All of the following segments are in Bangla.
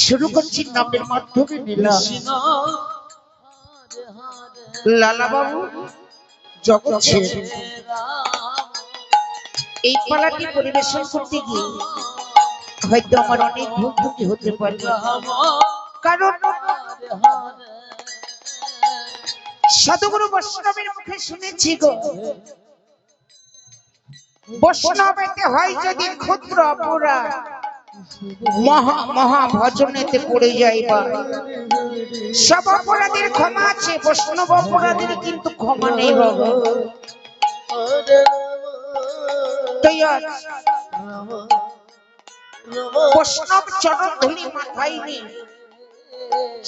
शुरू करছি নামের মাধ্যমে নিলাম লালা বাবু জগৎ ছেড়ে এই পালাটি পরিবেশন করতে গিয়ে হয়তো আমার অনেক ভুল ত্রুটি হতে পারে, কারণ সাধুগুরু বৈষ্ণবের মুখে শুনেছি গো, বৈষ্ণবেতে হয় যদি ক্ষুদ্র অপরাধ, মহা মহা ভজনেতে পড়ে যাইবা সব অপরাধের ক্ষমা আছে, বৈষ্ণব অপরাধের কিন্তু ক্ষমা নেই বাবা। বৈষ্ণব চরণ ধুলি মাথায় নিয়ে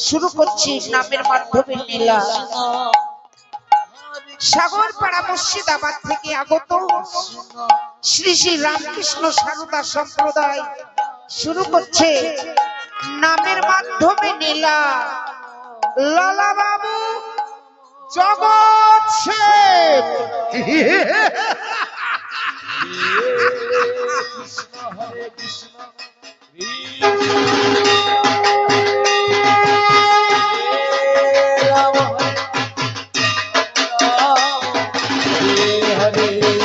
শুরু করছি নামের মাধ্যমে লীলা। সাগরপাড়া মুর্শিদাবাদ থেকে আগত শ্রী শ্রী রামকৃষ্ণ সারদা সম্প্রদায় শুরু করছে নামের মাধ্যমে লীলা। লালা বাবু জগৎ সেব। কৃষ্ণ হরে কৃষ্ণ